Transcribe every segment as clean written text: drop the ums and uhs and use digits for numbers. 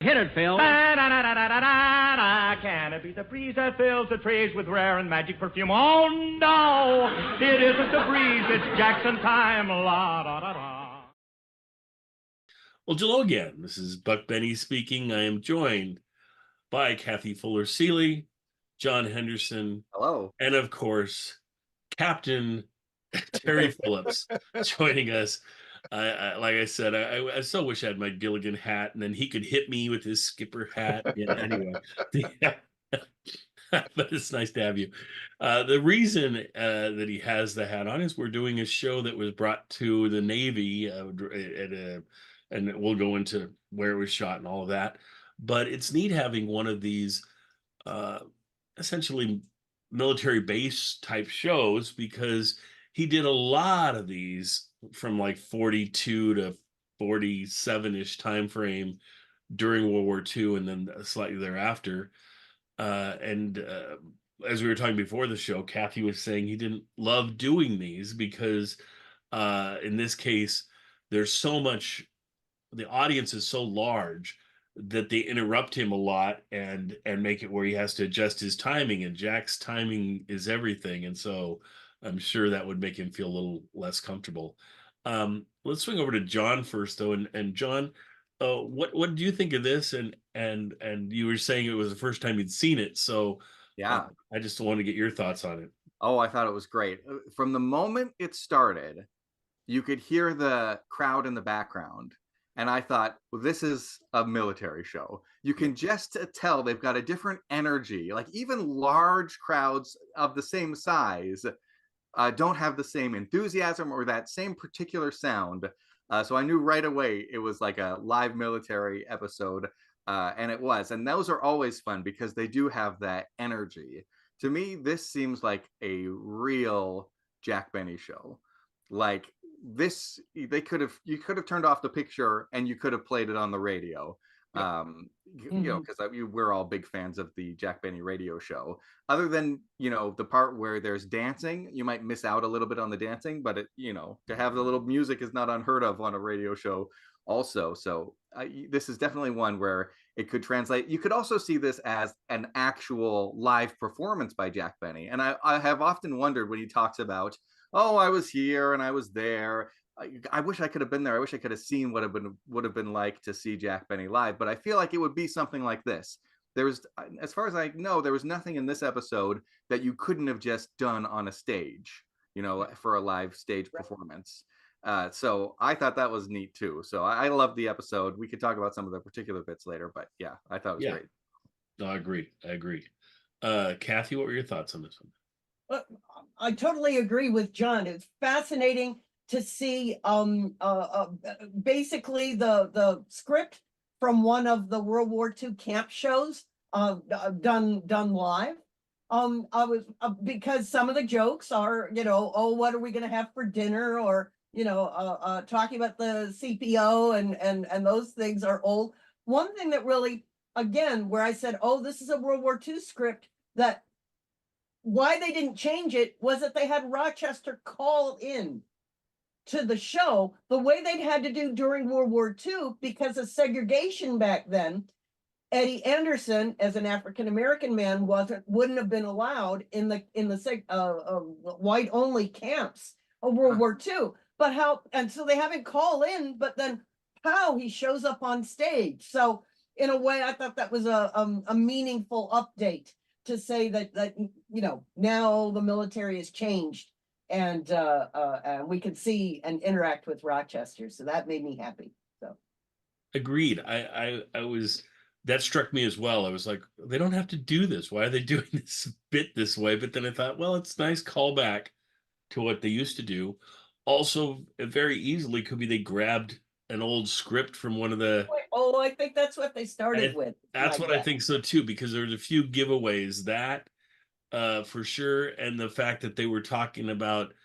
Hit it, Phil. Da-da-da-da-da-da-da. Can it be the breeze that fills the trees with rare and magic perfume? Oh, no, it isn't the breeze. It's Jackson time. La-da-da-da. Well, hello again. This is Buck Benny speaking. I am joined by Kathy Fuller-Seeley, John Henderson, Hello. and of course, Captain Terry Phillips joining us. Like I said, I so wish I had my Gilligan hat, and then he could hit me with his skipper hat. Yeah, anyway, but it's nice to have you. The reason that he has the hat on is we're doing a show that was brought to the Navy and we'll go into where it was shot and all of that. But it's neat having one of these essentially military base type shows, because he did a lot of these from like 42 to 47-ish time frame during World War II and then slightly thereafter. As we were talking before the show, Kathy was saying he didn't love doing these because in this case, there's so much, the audience is so large that they interrupt him a lot and make it where he has to adjust his timing, and Jack's timing is everything. And so I'm sure that would make him feel a little less comfortable. Let's swing over to John first, though. And John, what do you think of this? And you were saying it was the first time you'd seen it, so Yeah. I just wanted to get your thoughts on it. Oh, I thought it was great. From the moment it started, you could hear the crowd in the background. And I thought, well, this is a military show. You can just tell they've got a different energy. Like even large crowds of the same size don't have the same enthusiasm or that same particular sound. So I knew right away it was like a live military episode. And it was. And those are always fun because they do have that energy. To me, this seems like a real Jack Benny show. Like this, you could have turned off the picture and you could have played it on the radio. You know, because we're all big fans of the Jack Benny radio show. Other than, you know, the part where there's dancing, you might miss out a little bit on the dancing, but it, you know, to have the little music is not unheard of on a radio show also. So this is definitely one where it could translate. You could also see this as an actual live performance by Jack Benny. And I have often wondered when he talks about, oh, I was here and I was there. I wish I could have been there. I wish I could have seen what it would have been like to see Jack Benny live. But I feel like it would be something like this. There was, as far as I know, there was nothing in this episode that you couldn't have just done on a stage, you know, for a live stage performance. So I thought that was neat too. So I love the episode. We could talk about some of the particular bits later, but yeah, I thought it was great. No, I agree. Kathy, what were your thoughts on this one? I totally agree with John. It's fascinating to see basically the script from one of the World War II camp shows done live. I was because some of the jokes are, you know, oh, what are we going to have for dinner, or you know, talking about the CPO and those things are old. One thing that really, again, where I said, oh, this is a World War II script, that why they didn't change it was that they had Rochester call in to the show the way they'd had to do during World War II because of segregation back then. Eddie Anderson, as an African-American man, wouldn't have been allowed in the white only camps of World War II. But and so they have him call in, but then how he shows up on stage. So in a way, I thought that was a meaningful update to say that you know, now the military has changed and we can see and interact with Rochester. So that made me happy. So agreed. I was, that struck me as well. I was like, they don't have to do this. Why are they doing this bit this way? But then I thought, well, it's a nice callback to what they used to do. Also, very easily could be they grabbed an old script from one of the. Oh, I think that's what they started with. That's what I think so too, because there's a few giveaways that for sure, and the fact that they were talking about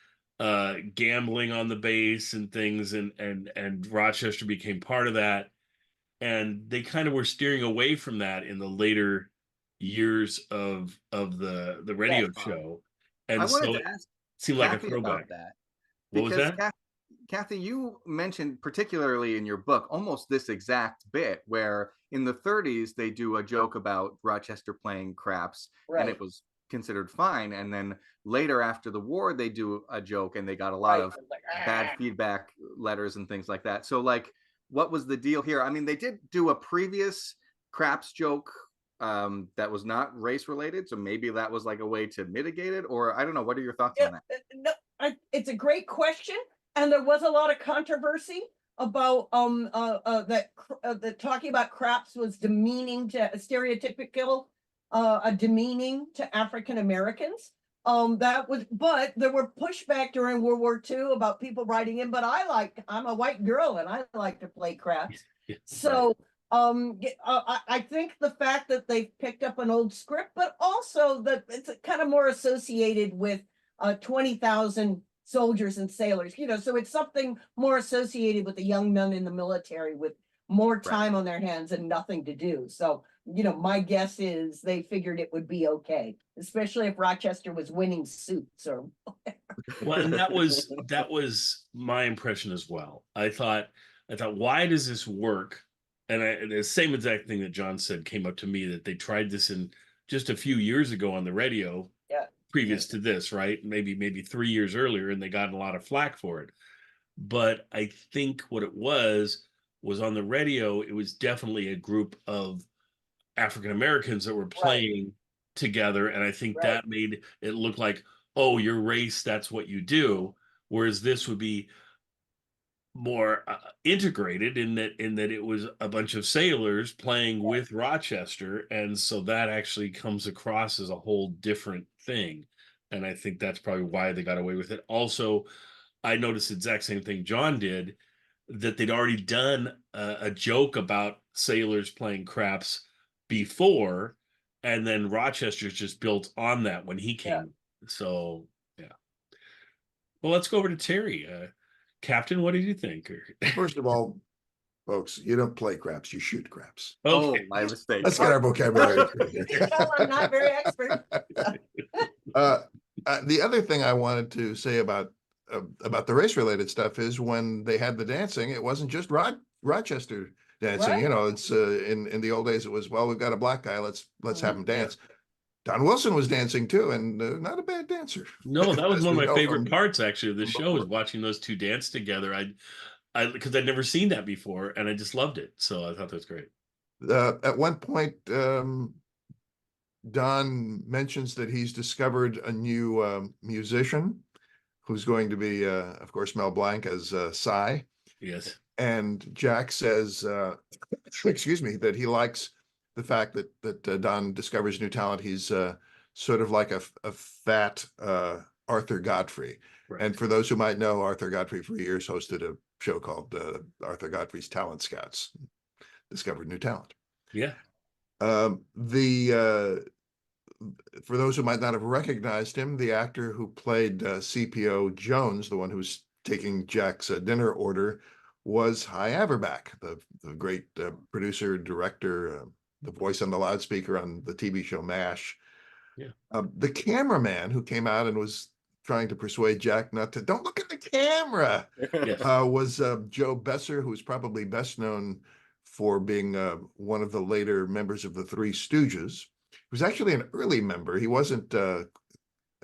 gambling on the base and things, and Rochester became part of that, and they kind of were steering away from that in the later years of the radio show, and I wanted so to ask it seemed like a Kathy throwback. about that. What was that? Kathy, you mentioned particularly in your book almost this exact bit where in the 30s they do a joke about Rochester playing craps and it was considered fine. And then later after the war, they do a joke and they got a lot of bad feedback letters and things like that. So like, what was the deal here? I mean, they did do a previous craps joke that was not race related. So maybe that was like a way to mitigate it, or I don't know. What are your thoughts on that? No, it's a great question. And there was a lot of controversy about that talking about craps was demeaning to stereotypical, demeaning to African Americans. But there were pushback during World War II about people writing in. But I'm a white girl and I like to play craps. So I think the fact that they picked up an old script, but also that it's kind of more associated with 20,000 soldiers and sailors, so it's something more associated with the young men in the military with more time on their hands and nothing to do. So, my guess is they figured it would be okay, especially if Rochester was winning suits or whatever. Well, and that was my impression as well. I thought, why does this work? And the same exact thing that John said came up to me, that they tried this in just a few years ago on the radio. Previous to this, right? Maybe 3 years earlier, and they got a lot of flack for it. But I think what it was on the radio, it was definitely a group of African Americans that were playing together. And I think that made it look like, oh, your race, that's what you do. Whereas this would be more integrated in that it was a bunch of sailors playing with Rochester, and so that actually comes across as a whole different thing, and I think that's probably why they got away with it. Also, I noticed the exact same thing John did, that they'd already done a joke about sailors playing craps before, and then Rochester's just built on that when he came. So well, let's go over to Terry. Captain, what did you think? First of all, folks, you don't play craps, you shoot craps. Okay. Oh, my mistake. Let's get our vocabulary straight here. I'm not very expert. The other thing I wanted to say about the race-related stuff is when they had the dancing, it wasn't just Rochester dancing. It's in the old days it was, well, we've got a black guy, let's have him dance. Don Wilson was dancing too, and not a bad dancer. No, that was one of my favorite parts actually of the show, is watching those two dance together. Because I'd never seen that before, and I just loved it. So I thought that was great. At one point, Don mentions that he's discovered a new musician who's going to be, of course, Mel Blanc as Cy. Yes. And Jack says, excuse me, that he likes the fact that Don discovers new talent. He's sort of like a fat Arthur Godfrey. Right. And for those who might know, Arthur Godfrey for years hosted a show called Arthur Godfrey's Talent Scouts, discovered new talent. Yeah. For those who might not have recognized him, the actor who played CPO Jones, the one who's taking Jack's dinner order, was Hy Averback, the great producer, director, the voice on the loudspeaker on the TV show MASH. Yeah. The cameraman who came out and was trying to persuade Jack don't look at the camera, was Joe Besser, who's probably best known for being one of the later members of the Three Stooges. He was actually an early member. He wasn't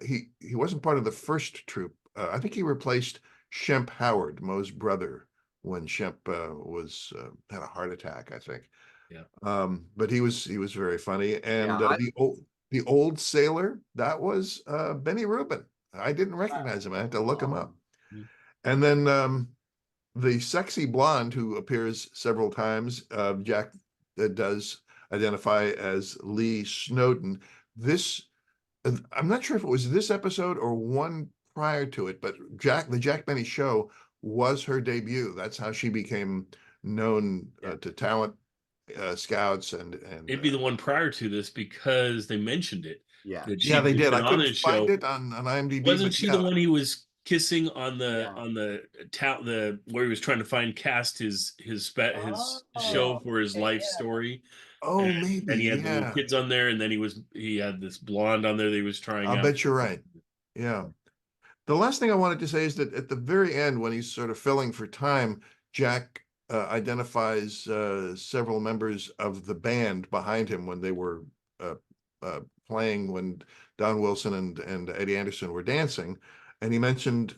he wasn't part of the first troupe. I think he replaced Shemp Howard, Moe's brother, when Shemp had a heart attack, I think. Yeah. But he was very funny. And the old sailor, that was Benny Rubin. I didn't recognize him. I had to look him up. And then the sexy blonde who appears several times, Jack does identify as Lee Snowden. I'm not sure if it was this episode or one prior to it, but the Jack Benny Show was her debut. That's how she became known to talent scouts, and it'd be the one prior to this because they mentioned it. Yeah, they did. I couldn't find it on IMDb. Wasn't she the one he was kissing on the where he was trying to cast his show for his life story? Oh, maybe. And he had the little kids on there, and then he had this blonde on there that he was trying out. I bet you're right. Yeah. The last thing I wanted to say is that at the very end, when he's sort of filling for time, Jack identifies several members of the band behind him when they were uh, playing, when Don Wilson and Eddie Anderson were dancing. And he mentioned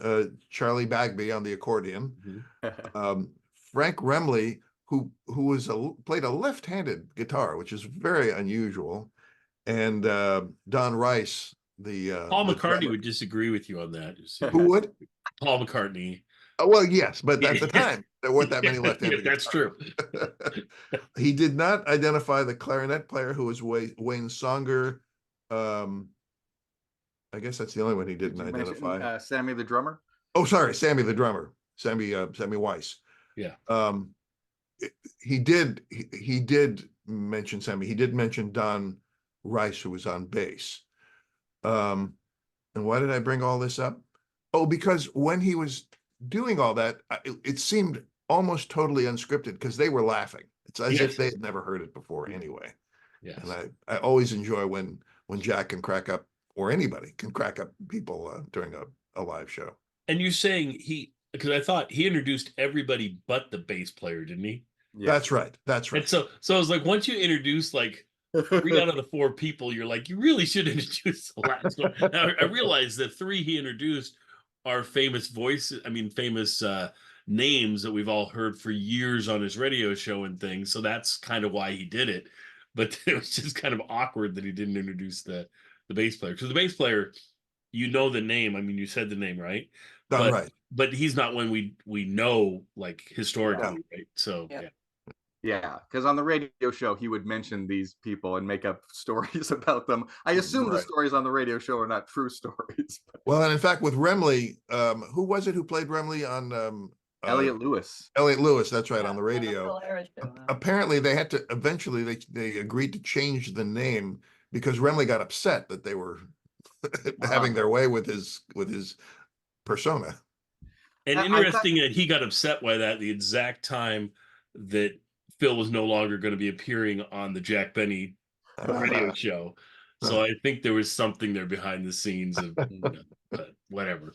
Charlie Bagby on the accordion, Frank Remley, who played a left-handed guitar, which is very unusual, and Don Rice, Paul the McCartney drummer. would disagree with you on that. Who would? Paul McCartney. Well, yes, but at the Yeah. time there weren't that many left-handed. That's true. He did not identify the clarinet player, who was Wayne Songer. I guess that's the only one he didn't Did you mention, identify. Sammy the drummer. Oh, sorry, Sammy the drummer, Sammy Weiss. Yeah. He did mention Sammy. He did mention Don Rice, who was on bass. And why did I bring all this up? Oh, because when he was doing all that, it seemed almost totally unscripted because they were laughing. It's as if they had never heard it before anyway. Yes. And I always enjoy when Jack can crack up, or anybody can crack up people during a live show. And you're saying because I thought he introduced everybody but the bass player, didn't he? Yeah. That's right. That's right. And so I was like, once you introduce like 3 out of the 4 people, you're like, you really should introduce the last one. Now, I realized the 3 he introduced are famous voices. I mean, famous names that we've all heard for years on his radio show and things. So that's kind of why he did it. But it was just kind of awkward that he didn't introduce the bass player, because the bass player, you know the name. I mean, you said the name, right? Right. But he's not one we know like historically, right? So Yeah. Yeah, because on the radio show he would mention these people and make up stories about them. I assume the stories on the radio show are not true stories. Well, and in fact, with Remley, who was it who played Remley on Elliot Lewis. Elliot Lewis, that's right, Yeah, on the radio. show. Apparently they had to eventually they agreed to change the name because Remley got upset that they were having their way with his persona. And I interesting that he got upset by that the exact time that Phil was no longer going to be appearing on the Jack Benny radio show. So I think there was something there behind the scenes of but whatever.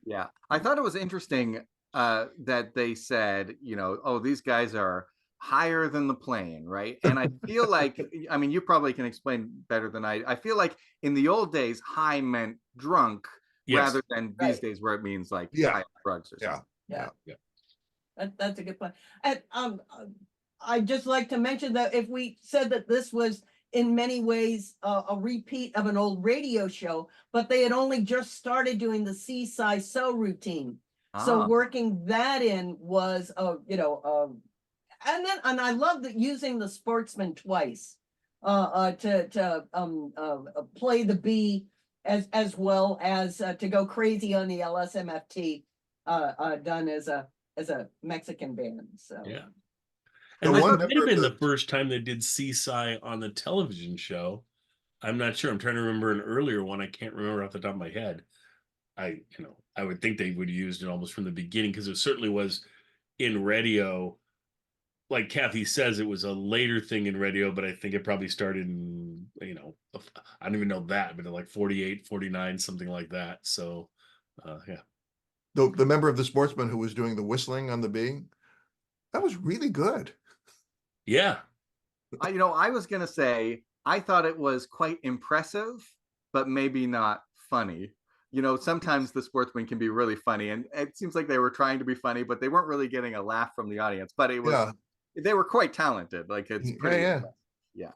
Yeah, I thought it was interesting that they said, oh, these guys are higher than the plane, right? And I feel like, I mean, you probably can explain better than I feel like in the old days, high meant drunk rather than these days where it means like high drugs or something. Yeah. That's a good point. And I'd just like to mention that if we said that this was in many ways a repeat of an old radio show, but they had only just started doing the Seaside Sew routine. So working that in was, and I love that using the Sportsmen twice to play the B as well as to go crazy on the LSMFT done as a Mexican band. So yeah. And The that one might member have been of the first time they did Seaside on the television show. I'm not sure. I'm trying to remember an earlier one. I can't remember off the top of my head. I would think they would have used it almost from the beginning, because it certainly was in radio. Like Kathy says, it was a later thing in radio, but I think it probably started in, I don't even know that, but in like 48, 49, something like that. So, yeah. The member of the Sportsmen who was doing the whistling on the B, that was really good. Yeah. I was going to say, I thought it was quite impressive, but maybe not funny. Sometimes the Sportsmen can be really funny, and it seems like they were trying to be funny, but they weren't really getting a laugh from the audience. But it was, they were quite talented. Like, it's pretty impressive. Yeah.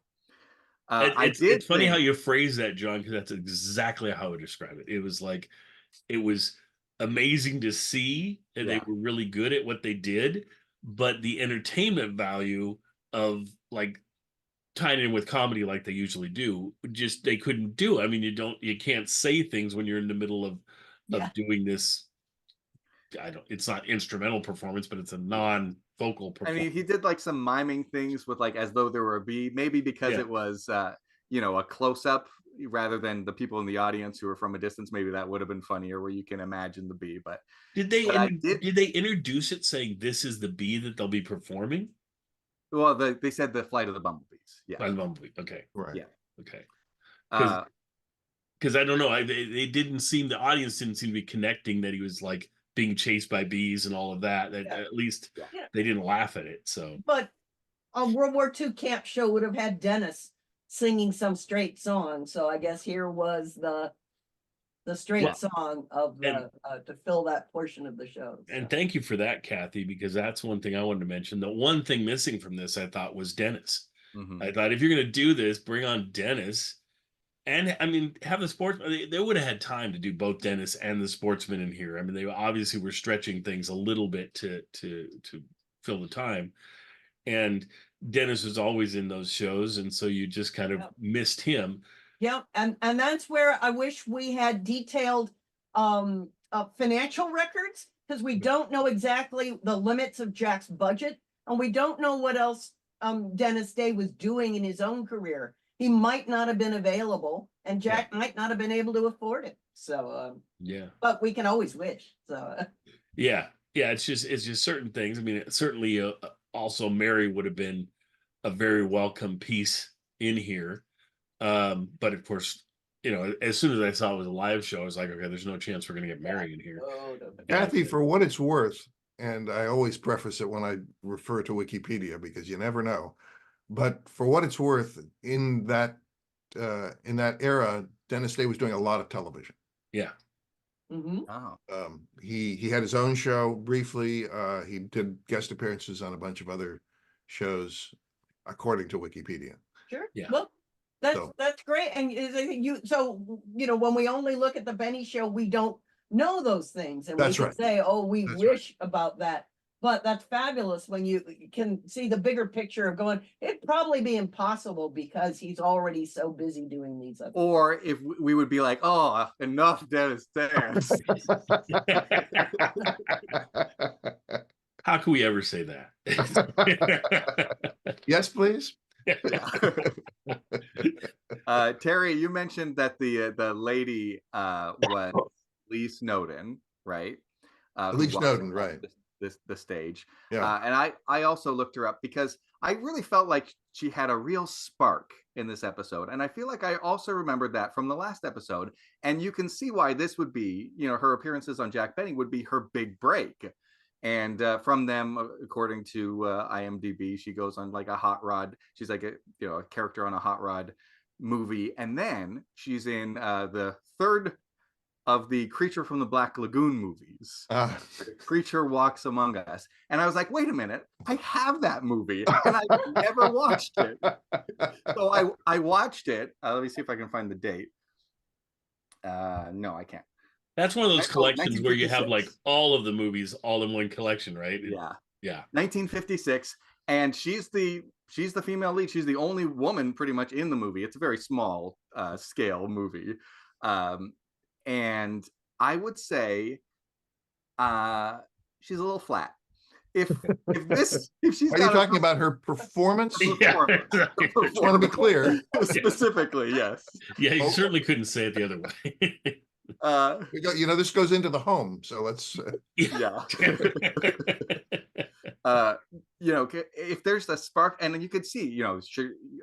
It's funny how you phrase that, John, because that's exactly how I would describe it. It was like, it was amazing to see, and they were really good at what they did, but the entertainment value of like tying in with comedy like they usually do, just they couldn't do. I mean, you can't say things when you're in the middle of doing this. It's not instrumental performance, but it's a non-vocal performance. I mean, he did like some miming things with like as though there were a bee, maybe because it was a close-up rather than the people in the audience who were from a distance. Maybe that would have been funnier, where you can imagine the bee. But did they introduce it saying this is the bee that they'll be performing? Well, they said the Flight of the Bumblebees. Yeah. Flight of the Bumblebee. Okay. Right. Yeah. Okay. because I don't know, they didn't seem, the audience didn't seem to be connecting that he was like being chased by bees and all of that. At least Yeah. they didn't laugh at it. So, But a World War II camp show would have had Dennis singing some straight song. So I guess here was the straight Well, song of the to fill that portion of the show. and So. thank you for that, Kathy, because that's one thing I wanted to mention. The one thing missing from this, I thought, was Dennis. I thought if you're going to do this, bring on Dennis. And I mean, have the sportsman, they would have had time to do both Dennis and the sportsman in here. I mean, they obviously were stretching things a little bit to fill the time. And Dennis was always in those shows, and so you just kind of missed him. Yeah, and that's where I wish we had detailed financial records, because we don't know exactly the limits of Jack's budget, and we don't know what else Dennis Day was doing in his own career. He might not have been available, and Jack might not have been able to afford it. So but we can always wish. So yeah, it's just certain things. I mean, certainly also Mary would have been a very welcome piece in here. But of course, you know, as soon as I saw it was a live show, I was like, okay, there's no chance we're going to get Mary in here. Kathy, for what it's worth, and I always preface it when I refer to Wikipedia because you never know, but for what it's worth, in that era, Dennis Day was doing a lot of television. Yeah. He had his own show briefly. He did guest appearances on a bunch of other shows, according to Wikipedia. Sure. Yeah. Well, that's great. And when we only look at the Benny show, we don't know those things, and we can say, oh, we wish about that. But that's fabulous when you can see the bigger picture of going, it'd probably be impossible because he's already so busy doing these other Or if we would be like, oh, enough Dennis Dance. How can we ever say that? Yes, please. Terry, you mentioned that the lady was Lee Snowden, right? Lee Snowden, right. The stage. Yeah. And I also looked her up because I really felt like she had a real spark in this episode. And I feel like I also remembered that from the last episode. And you can see why this would be, you know, her appearances on Jack Benny would be her big break. And from them, according to IMDb, she goes on like a hot rod. She's like a character on a hot rod movie. And then she's in the third of the Creature from the Black Lagoon movies. The Creature Walks Among Us. And I was like, wait a minute, I have that movie and I've never watched it. So I watched it. Let me see if I can find the date. No, I can't. That's one of those collections where you have like all of the movies all in one collection, right? Yeah. 1956. And she's the female lead. She's the only woman pretty much in the movie. It's a very small scale movie. And I would say she's a little flat. If she's Are you talking about her performance? Yeah. I just want to be clear. Specifically, yes. Yeah, you certainly couldn't say it the other way. This goes into the home, so let's if there's a spark, and you could see,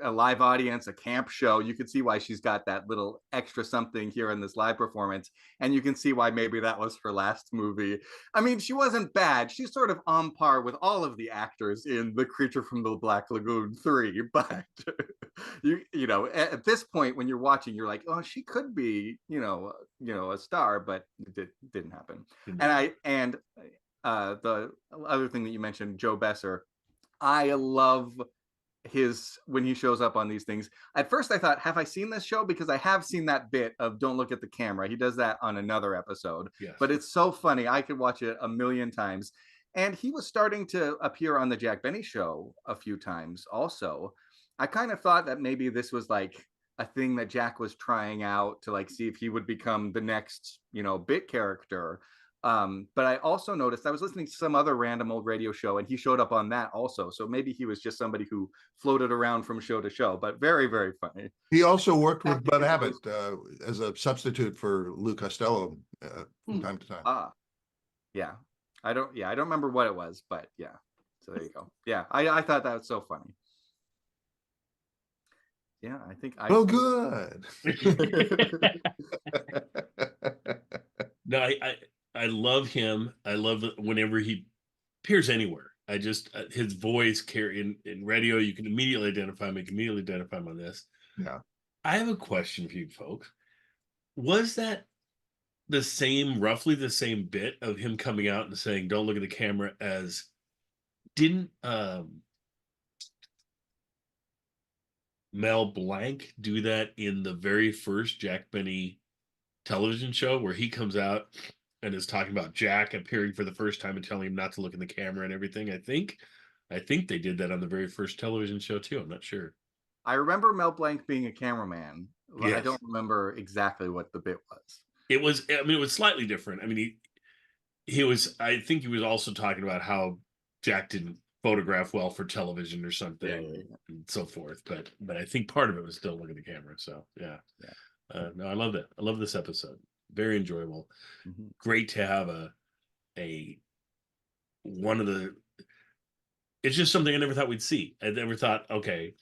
a live audience, a camp show, you could see why she's got that little extra something here in this live performance, and you can see why maybe that was her last movie. I mean, she wasn't bad. She's sort of on par with all of the actors in The Creature from the Black Lagoon 3, but at this point when you're watching, you're like, oh, she could be, a star, but it didn't happen. And the other thing that you mentioned, Joe Besser, I love when he shows up on these things. At first I thought, have I seen this show? Because I have seen that bit of don't look at the camera. He does that on another episode. Yes. But it's so funny. I could watch it a million times. And he was starting to appear on the Jack Benny show a few times also. I kind of thought that maybe this was like a thing that Jack was trying out to like see if he would become the next, bit character. But I also noticed I was listening to some other random old radio show and he showed up on that also. So maybe he was just somebody who floated around from show to show, but very, very funny. He also worked with Bud Abbott as a substitute for Lou Costello from time to time. Yeah. I don't remember what it was, but yeah. So there you go. Yeah. I thought that was so funny. Yeah, I think Oh, good. No, I love him. I love whenever he appears anywhere. I just his voice carry in radio. You can immediately identify him. You can immediately identify him on this. Yeah. I have a question for you folks. Was that the same, roughly the same bit of him coming out and saying, "Don't look at the camera," as didn't Mel Blanc do that in the very first Jack Benny television show, where he comes out and is talking about Jack appearing for the first time and telling him not to look in the camera and everything? I think they did that on the very first television show too. I'm not sure. I remember Mel Blanc being a cameraman. I Yes. don't remember exactly what the bit was. It was, I mean, it was slightly different. I mean, he was, I think he was also talking about how Jack didn't photograph well for television or something, and so forth. But I think part of it was still looking at the camera. So yeah. No, I love that. I love this episode. Very enjoyable. Mm-hmm. Great to have a one of the. It's just something I never thought we'd see. I never thought, okay,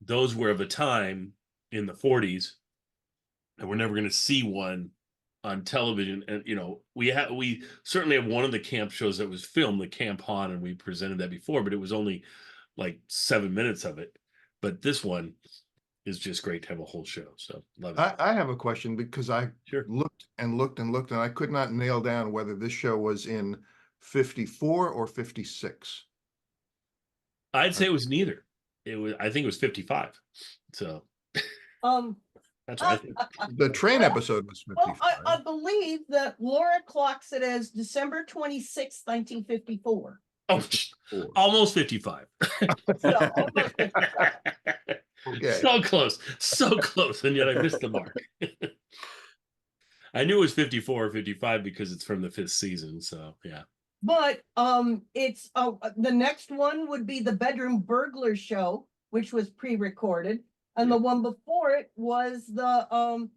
those were of a time in the 40s, and we're never going to see one on television. And we certainly have one of the camp shows that was filmed, the Camp Han, and we presented that before, but it was only like 7 minutes of it. But this one is just great to have a whole show. So love it. I have a question, because I Sure. looked and looked and looked, and I could not nail down whether this show was in 54 or 56. I'd say it was neither. I think it was 55. So that's what I think. The train episode was Well, 55. I believe that Laura clocks it as December 26th, 1954. Oh, almost 55. So, almost 55. Okay. So close, and yet I missed the mark. I knew it was 54 or 55 because it's from the 5th season. So yeah. But it's the next one would be the Bedroom Burglar Show, which was pre-recorded, and the one before it was the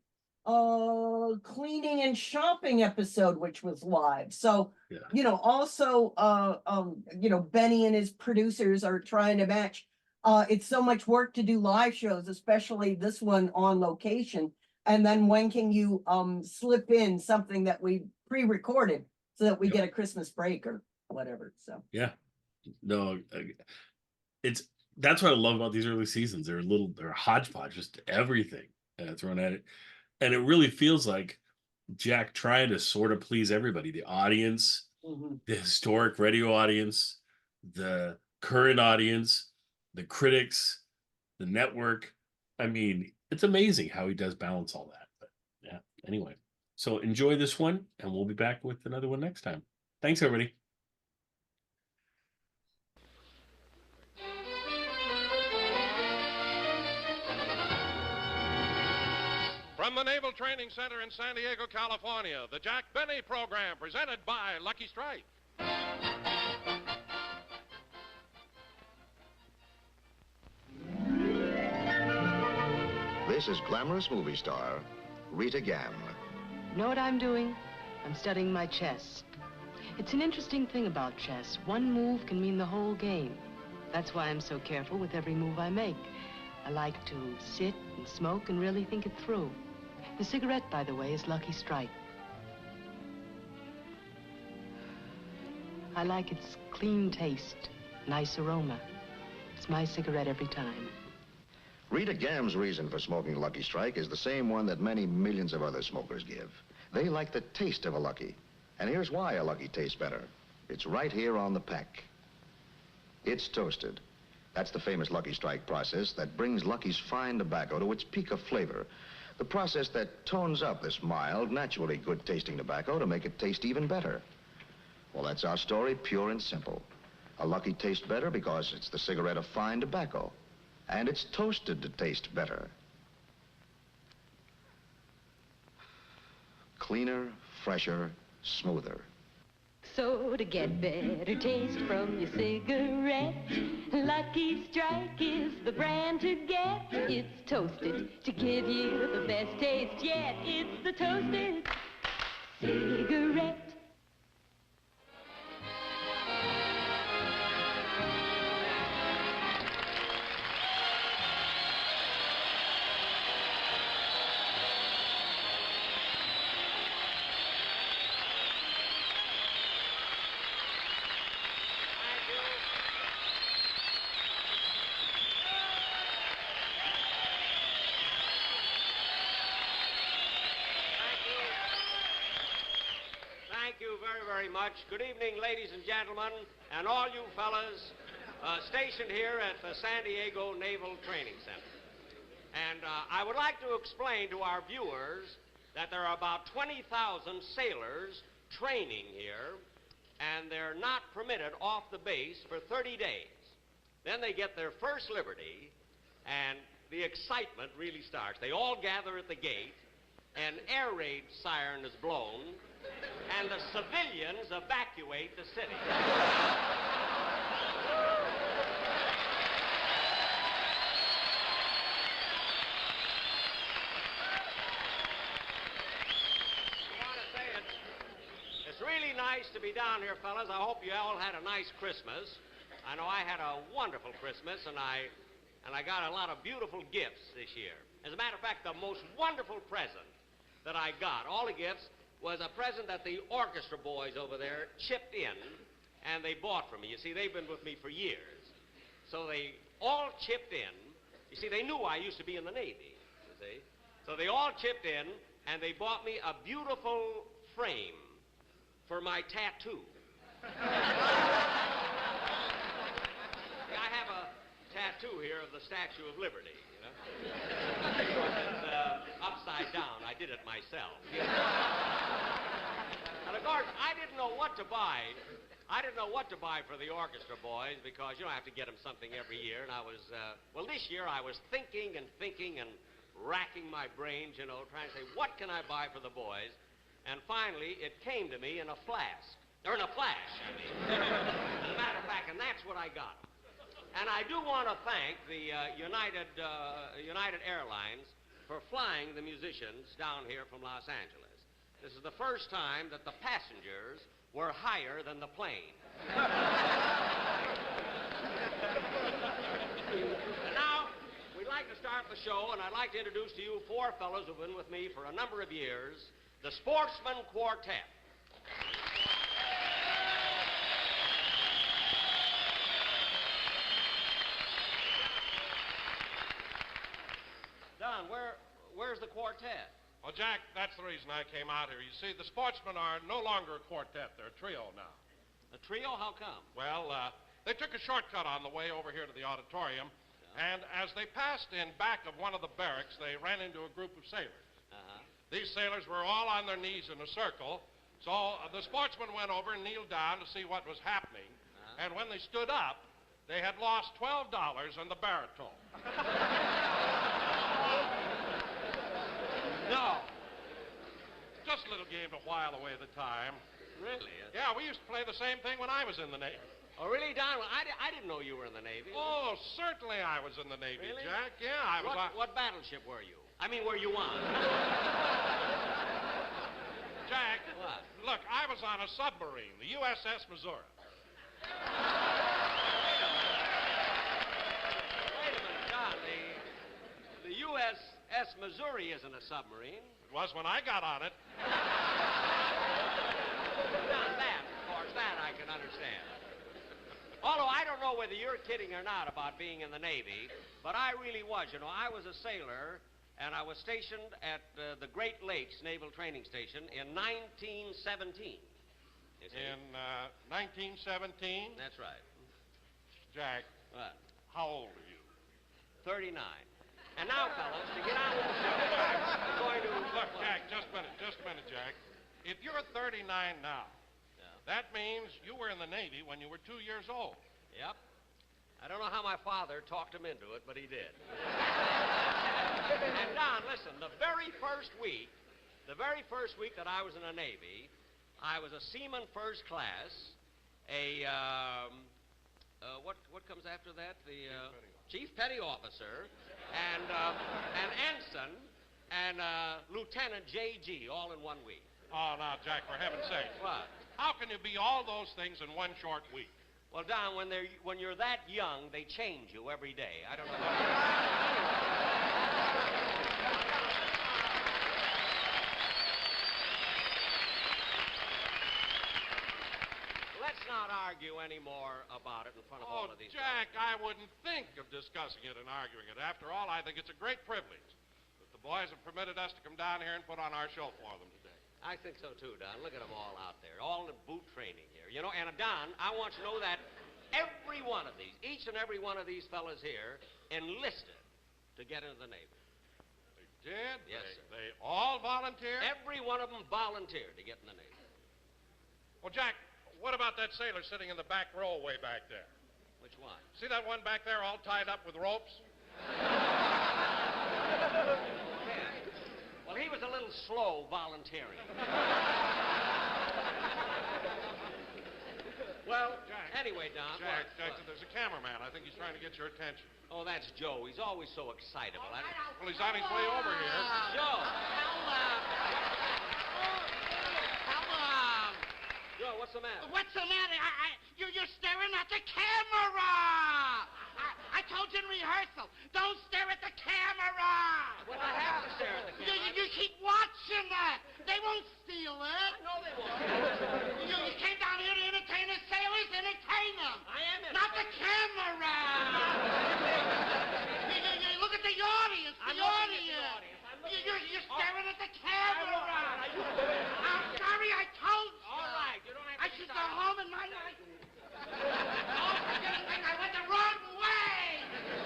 cleaning and shopping episode, which was live. So also Benny and his producers are trying to match. It's so much work to do live shows, especially this one on location. And then when can you slip in something that we pre-recorded so that we get a Christmas break or whatever? So yeah, no, that's what I love about these early seasons. They're a hodgepodge, just everything thrown at it, and it really feels like Jack trying to sort of please everybody: the audience, the historic radio audience, the current audience, the critics, the network. I mean, it's amazing how he does balance all that. But yeah, anyway, so enjoy this one, and we'll be back with another one next time. Thanks, everybody. From the Naval Training Center in San Diego, California, the Jack Benny Program, presented by Lucky Strike. This is glamorous movie star Rita Gam. Know what I'm doing? I'm studying my chess. It's an interesting thing about chess. One move can mean the whole game. That's why I'm so careful with every move I make. I like to sit and smoke and really think it through. The cigarette, by the way, is Lucky Strike. I like its clean taste, nice aroma. It's my cigarette every time. Rita Gam's reason for smoking Lucky Strike is the same one that many millions of other smokers give. They like the taste of a Lucky. And here's why a Lucky tastes better. It's right here on the pack. It's toasted. That's the famous Lucky Strike process that brings Lucky's fine tobacco to its peak of flavor. The process that tones up this mild, naturally good-tasting tobacco to make it taste even better. Well, that's our story, pure and simple. A Lucky tastes better because it's the cigarette of fine tobacco. And it's toasted to taste better. Cleaner, fresher, smoother. So to get better taste from your cigarette, Lucky Strike is the brand to get. It's toasted to give you the best taste yet. It's the toasted cigarette. very much. Good evening, ladies and gentlemen, and all you fellas stationed here at the San Diego Naval Training Center. And I would like to explain to our viewers that there are about 20,000 sailors training here, and they're not permitted off the base for 30 days. Then they get their first liberty, and the excitement really starts. They all gather at the gate, an air raid siren is blown, and the civilians evacuate the city. It's really nice to be down here, fellas. I hope you all had a nice Christmas. I know I had a wonderful Christmas, and I got a lot of beautiful gifts this year. As a matter of fact, the most wonderful present that I got, all the gifts, was a present that the orchestra boys over there chipped in, and they bought for me. You see, they've been with me for years. So they all chipped in. You see, they knew I used to be in the Navy, you see. So they all chipped in, and they bought me a beautiful frame for my tattoo. I have a tattoo here of the Statue of Liberty, you know. It's upside down. I did it myself. And of course, I didn't know what to buy. I didn't know what to buy for the orchestra boys because, you know, I have to get them something every year. And I was, well, this year I was thinking and racking my brains, you know, trying to say, what can I buy for the boys? And finally, it came to me in a flask. Or in a flash, I mean. As a matter of fact, and that's what I got. And I do want to thank the United Airlines for flying the musicians down here from Los Angeles. This is the first time that the passengers were higher than the plane. And now, we'd like to start the show, and I'd like to introduce to you four fellows who've been with me for a number of years, the Sportsmen Quartet. Don, where's the quartet? Well, Jack, that's the reason I came out here. You see, the Sportsmen are no longer a quartet. They're a trio now. A trio? How come? Well, they took a shortcut on the way over here to the auditorium, and as they passed in back of one of the barracks, they ran into a group of sailors. These sailors were all on their knees in a circle, so the Sportsmen went over and kneeled down to see what was happening, and when they stood up, they had lost $12 on the baritone. No. Just a little game to while away the time. Really? Yeah, we used to play the same thing when I was in the Navy. Oh, really, Don? Well, I didn't know you were in the Navy. Oh, certainly I was in the Navy, Really? Jack. Yeah, I was on... What battleship were you? I mean, were you on? Jack, What? look, I was on a submarine, the USS Missouri. Wait a minute, Don. The USS Missouri isn't a submarine. It was when I got on it. Don, that, of course, that I can understand. Although I don't know whether you're kidding or not about being in the Navy, but I really was. You know, I was a sailor, and I was stationed at the Great Lakes Naval Training Station in 1917. You see? In 1917? That's right. Jack, What? how old are you? 39. And now, fellas, to get on with the show, I'm going to... Look, Jack, just a minute, Jack. If you're 39 now, that means you were in the Navy when you were 2 years old. Yep. I don't know how my father talked him into it, but he did. And Don, listen, the very first week that I was in the Navy, I was a seaman first class, what comes after that? The chief petty officer, and an ensign, and Lieutenant J.G. all in 1 week. Oh, now, Jack, for heaven's sake. What? How can you be all those things in one short week? Well, Don, when you're that young, they change you every day. I don't know. Let's not argue anymore about it in front of all of these Jack, I wouldn't think of discussing it and arguing it. After all, I think it's a great privilege that the boys have permitted us to come down here and put on our show for them today. I think so too, Don. Look at them all out there, all in boot training here. You know, and Don, I want you to know that every one of these, each and every one of these fellas here enlisted to get into the Navy. They did? Yes, sir. They all volunteered? Every one of them volunteered to get in the Navy. Well, Jack, what about that sailor sitting in the back row way back there? Which one? See that one back there all tied up with ropes? Well, he was a little slow volunteering. Well, Jack, anyway, Don. Jack, what? there's a cameraman. I think he's trying to get your attention. Oh, that's Joe. He's always so excitable. Well, he's on his way over here. Joe. Joe, what's the matter? What's the matter? You're staring at the camera! I told you in rehearsal, don't stare at the camera! Well, I have to stare at the camera. You keep watching that. They won't steal it. No, they won't. You came down here to entertain the sailors, entertain them. I am Not the camera! you look at the audience, I'm looking at the audience. You're staring at the camera! I'm sorry, I told you. All right, you don't have to I should go home and my night. Oh, for goodness sake, I went the wrong way!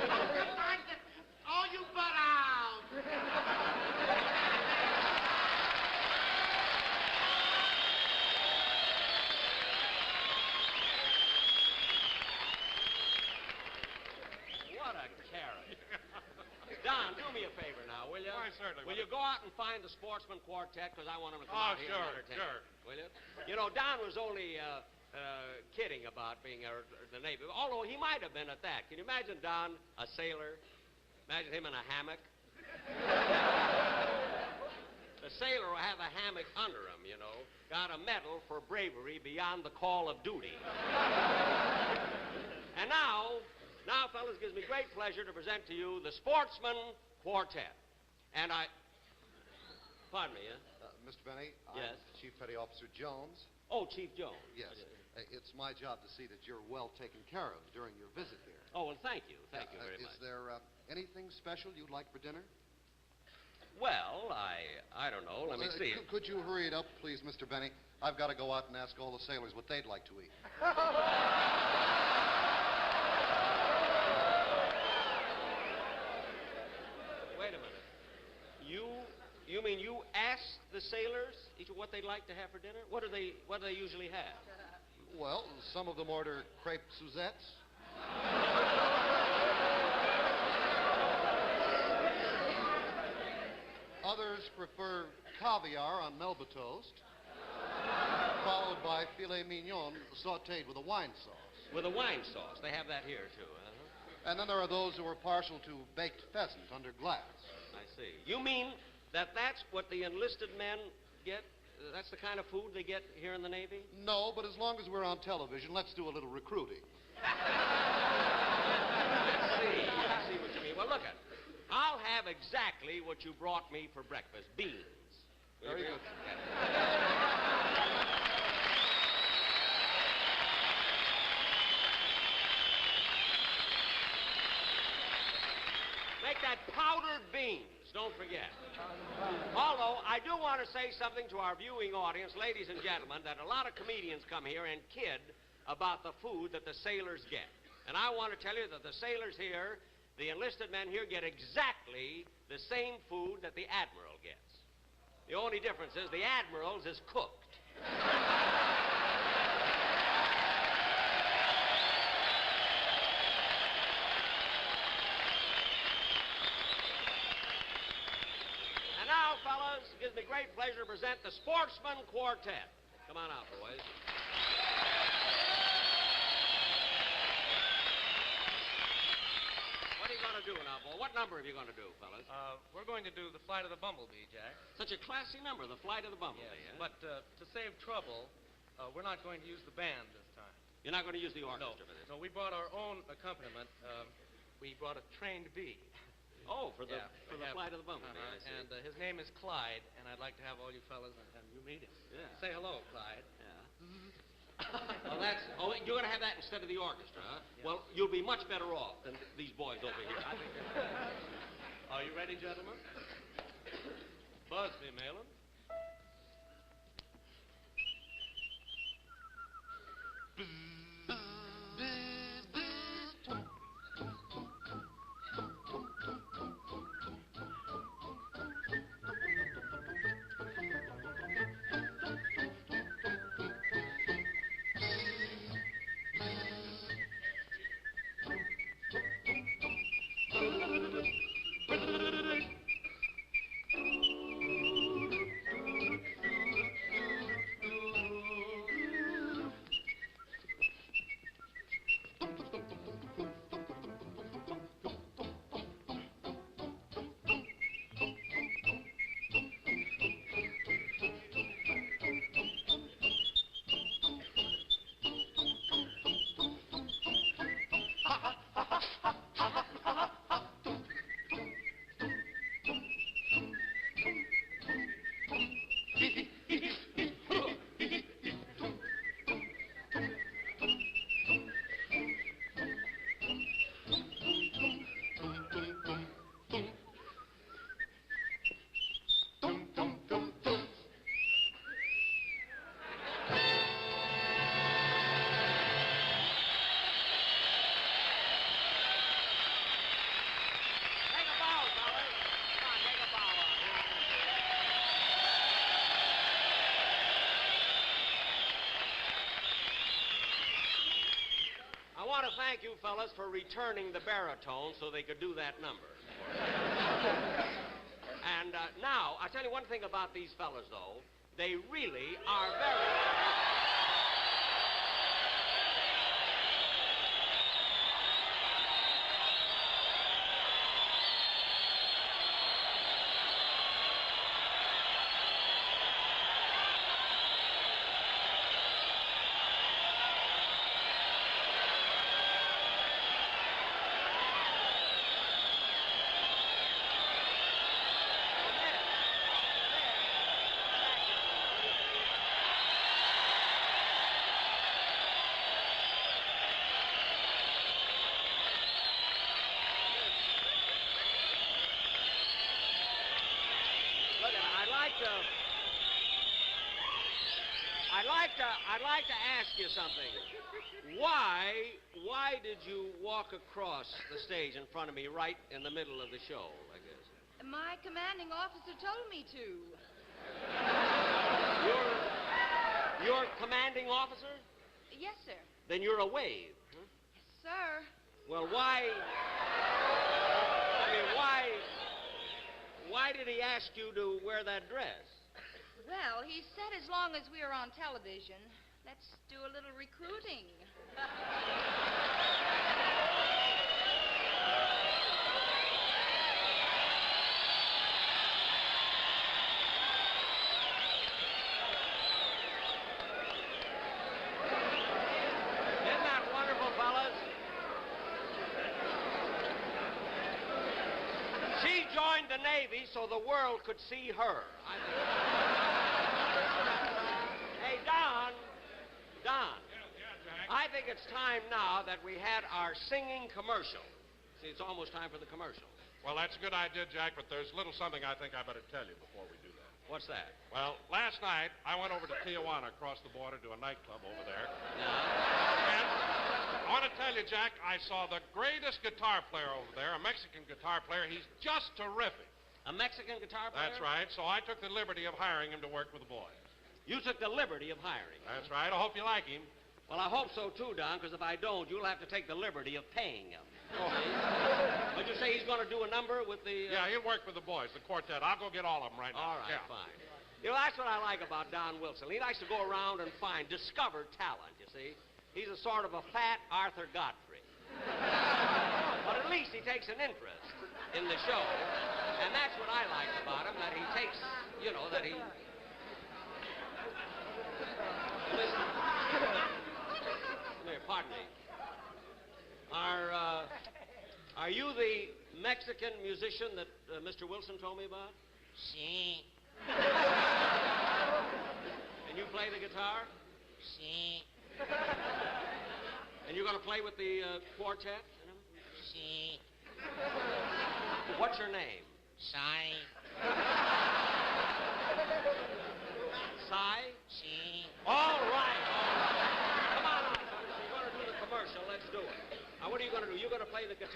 Oh, sometimes all you butt out! What a character. Don, do me a favor now, will you? Why, certainly. Will you go out and find the Sportsmen Quartet, because I want them to come Oh, out here sure, and entertain sure. us, will you? You know, Don was only kidding about being the Navy, although he might have been at that. Can you imagine Don, a sailor? Imagine him in a hammock. The sailor will have a hammock under him, you know. Got a medal for bravery beyond the call of duty. And now, fellas, it gives me great pleasure to present to you the Sportsmen Quartet. And pardon me, Mr. Benny, Yes? I'm Chief Petty Officer Jones. Oh, Chief Jones. Yes, it's my job to see that you're well taken care of during your visit here. Oh, well, thank you. Thank you very much. Is there anything special you'd like for dinner? Well, I don't know. Let me see. Could you hurry it up, please, Mr. Benny? I've got to go out and ask all the sailors what they'd like to eat. Wait a minute. You mean you asked the sailors what they'd like to have for dinner? What do they usually have? Well, some of them order crepe Suzettes. Others prefer caviar on Melba toast, followed by filet mignon sautéed with a wine sauce. With a wine sauce. They have that here, too, huh? And then there are those who are partial to baked pheasant under glass. I see. You mean that's what the enlisted men get? That's the kind of food they get here in the Navy? No, but as long as we're on television, let's do a little recruiting. I see what you mean. Well, look at. I'll have exactly what you brought me for breakfast. Beans. Very good. Make that powdered beans. Don't forget. Although, I do want to say something to our viewing audience, ladies and gentlemen, that a lot of comedians come here and kid about the food that the sailors get. And I want to tell you that the sailors here, the enlisted men here, get exactly the same food that the admiral gets. The only difference is the admiral's is cooked. And now, fellas, it gives me great pleasure to present the Sportsmen Quartet. Come on out, boys. What are you going to do now, boy? What number are you going to do, fellas? We're going to do The Flight of the Bumblebee, Jack. Such a classy number, The Flight of the Bumblebee. Yes, Huh? but to save trouble, we're not going to use the band this time. You're not going to use the orchestra for this? No, we brought our own accompaniment. We brought a trained bee. Oh, for the have- Flight of the Bumblebee. I see. And his name is Clyde, and I'd like to have all you fellas and you meet him. Yeah. Say hello, Clyde. Well, you're going to have that instead of the orchestra, huh? Yeah. Well, you'll be much better off than these boys over here. I think. Are you ready, gentlemen? Busby, Malin. I want to thank you fellas for returning the baritone so they could do that number. And now, I'll tell you one thing about these fellas, though. They really are very... I'd like to ask you something. Why did you walk across the stage in front of me right in the middle of the show like this? My commanding officer told me to. Your commanding officer? Yes, sir. Then you're a wave. Huh? Yes, sir. Well, why did he ask you to wear that dress? Well, he said as long as we are on television, let's do a little recruiting. Isn't that wonderful, fellas? She joined the Navy so the world could see her. Hey, Don. I think it's time now that we had our singing commercial. See, it's almost time for the commercial. Well, that's a good idea, Jack, but there's a little something I think I better tell you before we do that. What's that? Well, last night, I went over to Tijuana across the border to a nightclub over there. Yeah. And I want to tell you, Jack, I saw the greatest guitar player over there, a Mexican guitar player. He's just terrific. A Mexican guitar player? That's right. So I took the liberty of hiring him to work with the boys. You took the liberty of hiring him? That's right. I hope you like him. Well, I hope so, too, Don, because if I don't, you'll have to take the liberty of paying him. Oh. But you say he's going to do a number with the... Yeah, he'll work with the boys, the quartet. I'll go get all of them right now. All right, yeah. fine. You know, that's what I like about Don Wilson. He likes to go around and discover talent, you see. He's a sort of a fat Arthur Godfrey. But at least he takes an interest in the show. And that's what I like about him, that he takes, you know, that he... Listen. Pardon me. Are you the Mexican musician that Mr. Wilson told me about? Sí. And you play the guitar? Sí. And you're going to play with the quartet? Sí. What's your name? Sai. Sai? Sí. All right. Come on.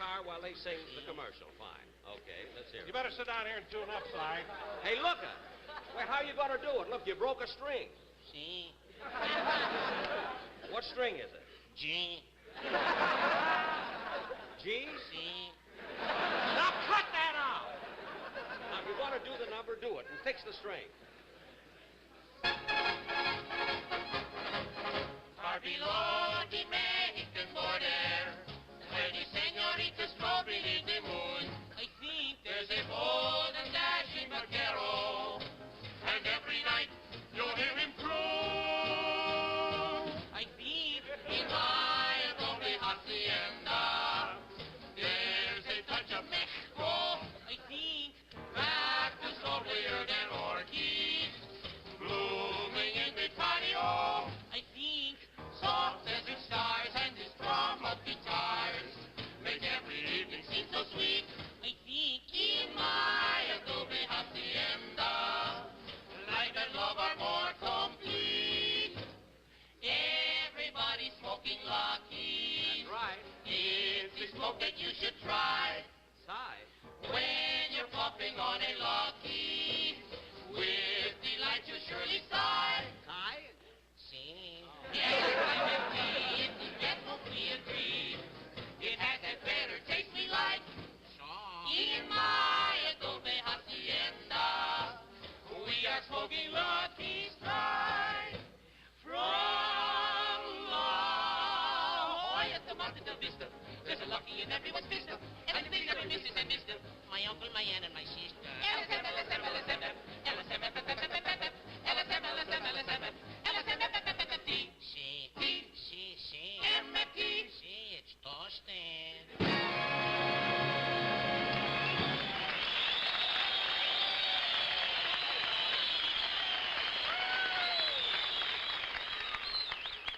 guitar while they sing the commercial. Fine. Okay, let's hear it. You better sit down here and tune up, Si. Hey, look it. Wait, how you gonna do it? Look, you broke a string. See? What string is it? G. G? See? Now cut that out! Now, if you want to do the number, do it, and fix the string. Far below the Mexican border, where the senoritas go beneath the moon, I think there's a bold and dashing vaquero, and every night you'll hear him croon. I think in my adobe hacienda, there's a touch of Mexico. I think cactus lovelier than orchids, blooming in the patio. I think soft as the stars and the strum of guitars make every evening seem so sweet. I think in my adobe hacienda, life and love are more complete. Everybody's smoking Lucky. That's right. It's the smoke that you should try Si. when you're puffing on a Lucky. With delight you surely sigh. Si? Sing. Yes, if the death will we agree. It has that better taste we like. In my adobe hacienda, we are smoking Lucky Strike. From La Jolla to Monte del Vista, there's a Lucky in everyone's vista. Everything that misses and mister. My uncle, my aunt, and my sister. LSM, LSM, LSM, LSM, it's toasting.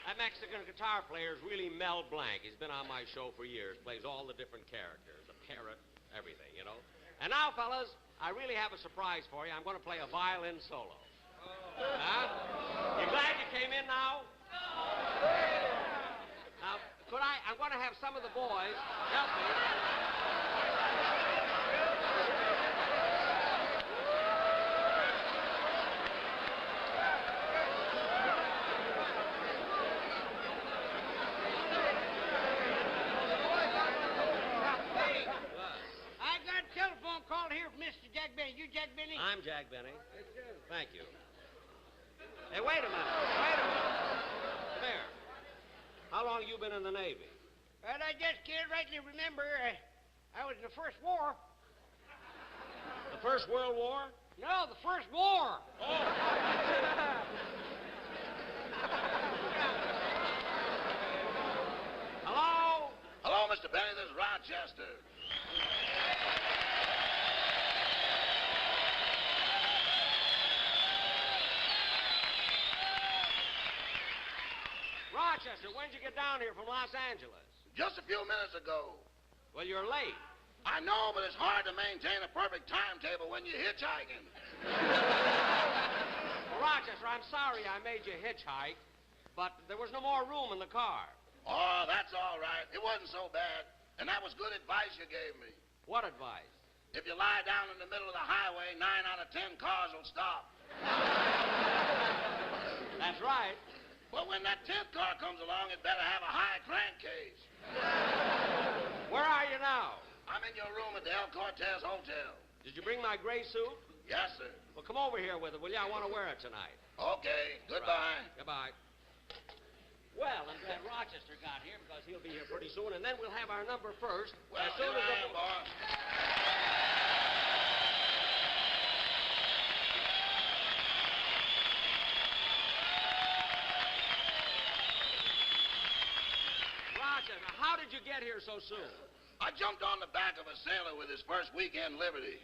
That Mexican guitar player is really Mel Blanc. He's been on my show for years, plays all the different characters, the parrot, everything, you know. And now, fellas, I really have a surprise for you. I'm going to play a violin solo. Huh? You glad you came in now? Now, I'm going to have some of the boys help me. I got a telephone call here from Mr. Jack Benny. You Jack Benny? I'm Jack Benny. Thank you. Hey, wait a minute. Wait a minute. Come here. How long you been in the Navy? Well, I just can't rightly remember. I was in the First War. The First World War? No, the First War. Hello? Hello, Mr. Benny. This is Rochester. Rochester, when'd you get down here from Los Angeles? Just a few minutes ago. Well, you're late. I know, but it's hard to maintain a perfect timetable when you're hitchhiking. Well, Rochester, I'm sorry I made you hitchhike, but there was no more room in the car. Oh, that's all right. It wasn't so bad. And that was good advice you gave me. What advice? If you lie down in the middle of the highway, 9 out of 10 cars will stop. That's right. But when that 10th car comes along, it better have a high crankcase. Where are you now? I'm in your room at the El Cortez Hotel. Did you bring my gray suit? Yes, sir. Well, come over here with it, will you? I want to wear it tonight. Okay. Goodbye. Right. Goodbye. Well, I'm glad Rochester got here because he'll be here pretty soon, and then we'll have our number first. Well, as soon here as I am, boss. Rochester, how did you get here so soon? I jumped on the back of a sailor with his first weekend liberty.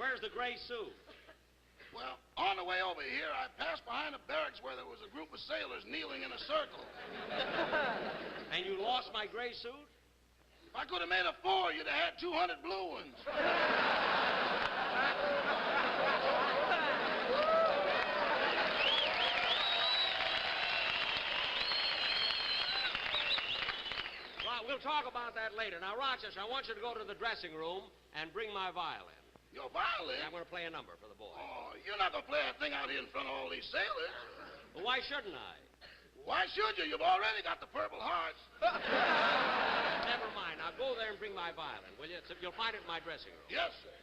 Where's the gray suit? Well, on the way over here, I passed behind a barracks where there was a group of sailors kneeling in a circle. And you lost my gray suit? If I could have made a 4, you'd have had 200 blue ones. we'll talk about that later. Now, Rochester, I want you to go to the dressing room and bring my violin. Your violin? I'm going to play a number for the boys. Oh, you're not going to play that thing out here in front of all these sailors. Well, why shouldn't I? Why should you? You've already got the Purple Hearts. Never mind. Now, go there and bring my violin, will you? You'll find it in my dressing room. Yes, sir.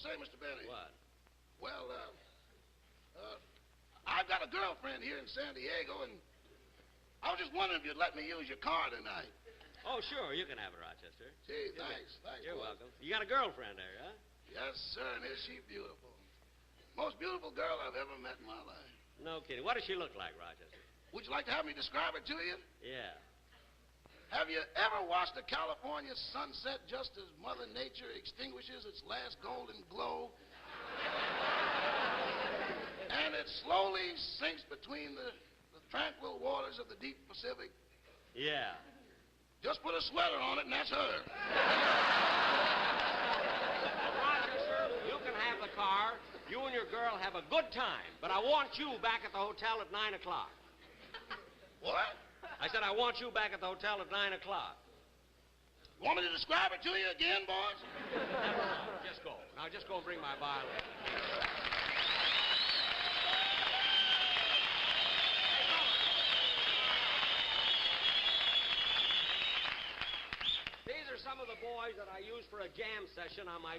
Say, Mr. Benny. What? Well, I've got a girlfriend here in San Diego, and I was just wondering if you'd let me use your car tonight. Oh, sure. You can have it, Rochester. Gee, thanks. You're boy. welcome. You got a girlfriend there, huh? Yes, sir, and is she beautiful? Most beautiful girl I've ever met in my life. No kidding. What does she look like, Rochester? Would you like to have me describe her to you? Yeah. Have you ever watched a California sunset just as Mother Nature extinguishes its last golden glow? And it slowly sinks between the tranquil waters of the deep Pacific? Yeah. Just put a sweater on it, and that's her. Rochester, you can have the car. You and your girl have a good time. But I want you back at the hotel at 9 o'clock. What? I said I want you back at the hotel at 9 o'clock. You want me to describe it to you again, boys? Never mind. Just go. Now, just go and bring my violin. These are some of the boys that I used for a jam session on my...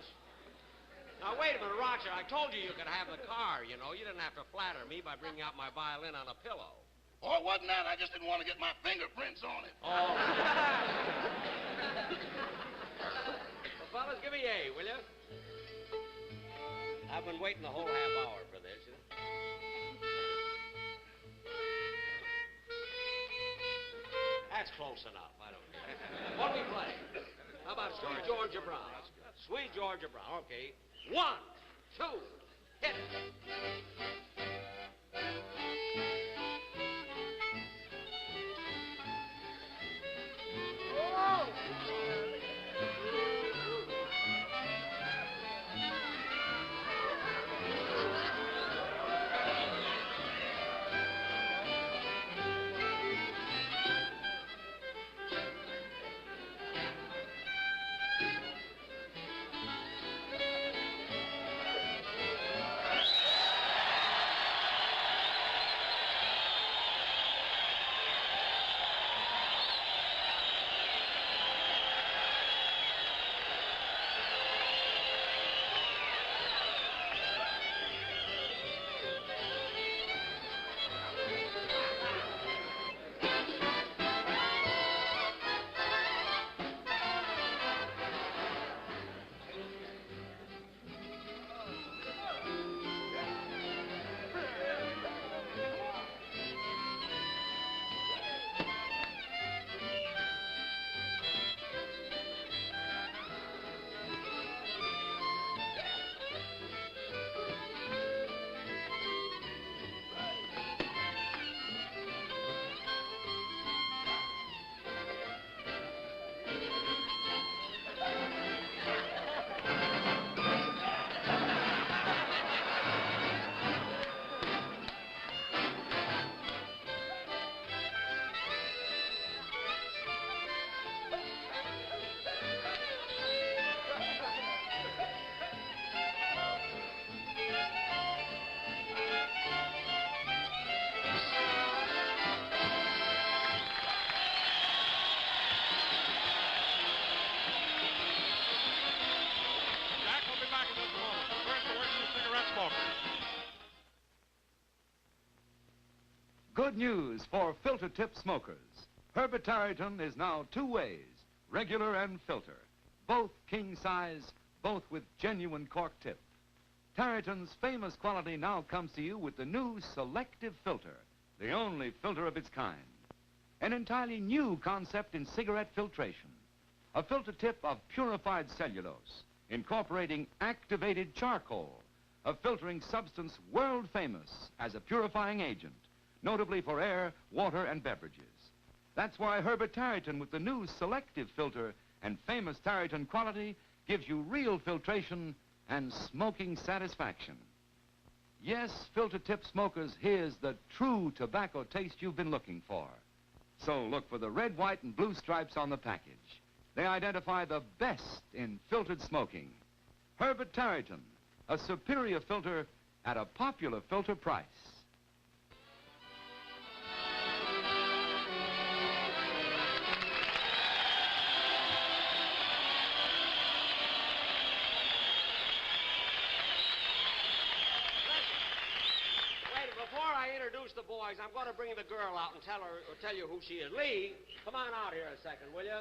Now, wait a minute, Roger. I told you you could have the car, you know. You didn't have to flatter me by bringing out my violin on a pillow. Oh, it wasn't that. I just didn't want to get my fingerprints on it. Oh. Well, fellas, give me A, will you? I've been waiting the whole half hour for this. You know? That's close enough. I don't care. What do we play? How about Sweet Georgia Brown? Sweet Georgia Brown. Okay. 1, 2, hit it. Good news for filter tip smokers. Herbert Tarleton is now 2 ways, regular and filter. Both king size, both with genuine cork tip. Tarleton's famous quality now comes to you with the new selective filter, the only filter of its kind. An entirely new concept in cigarette filtration. A filter tip of purified cellulose, incorporating activated charcoal, a filtering substance world famous as a purifying agent, notably for air, water, and beverages. That's why Herbert Tarleton with the new selective filter and famous Tarleton quality gives you real filtration and smoking satisfaction. Yes, filter tip smokers, here's the true tobacco taste you've been looking for. So look for the red, white, and blue stripes on the package. They identify the best in filtered smoking. Herbert Tarryton, a superior filter at a popular filter price. Wait, before I introduce the boys, I'm going to bring the girl out and tell you who she is. Lee, come on out here a second, will you?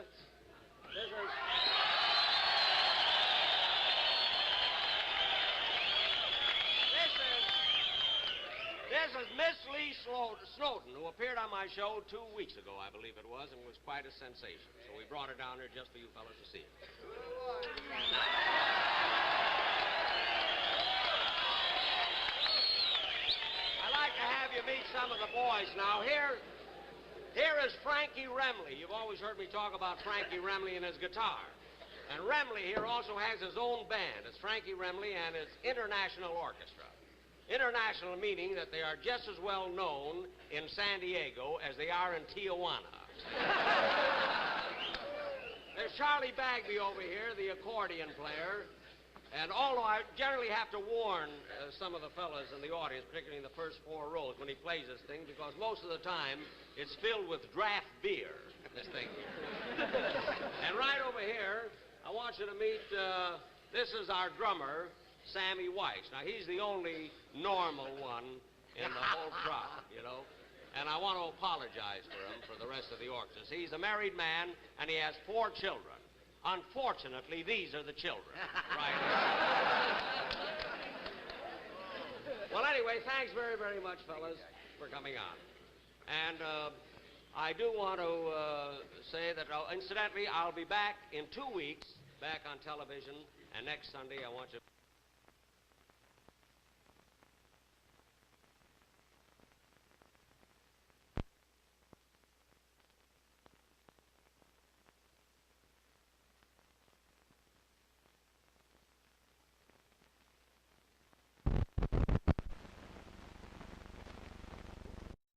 This is Miss Lee Snowden, who appeared on my show 2 weeks ago, I believe it was, and was quite a sensation. So we brought her down here just for you fellas to see her. I'd like to have you meet some of the boys now. Here is Frankie Remley. You've always heard me talk about Frankie Remley and his guitar. And Remley here also has his own band. It's Frankie Remley and his International Orchestra. International meaning that they are just as well known in San Diego as they are in Tijuana. There's Charlie Bagby over here, the accordion player. And although I generally have to warn some of the fellas in the audience, particularly in the first 4 rows, when he plays this thing, because most of the time it's filled with draft beer, this thing. And right over here, I want you to meet, this is our drummer, Sammy Weiss. Now, he's the only normal one in the whole crowd, you know. And I want to apologize for him for the rest of the orchestra. He's a married man, and he has 4 children. Unfortunately, these are the children. Right. Well, anyway, thanks very, very much, fellas, for coming on. And I do want to say that, incidentally, I'll be back in 2 weeks, back on television, and next Sunday I want you...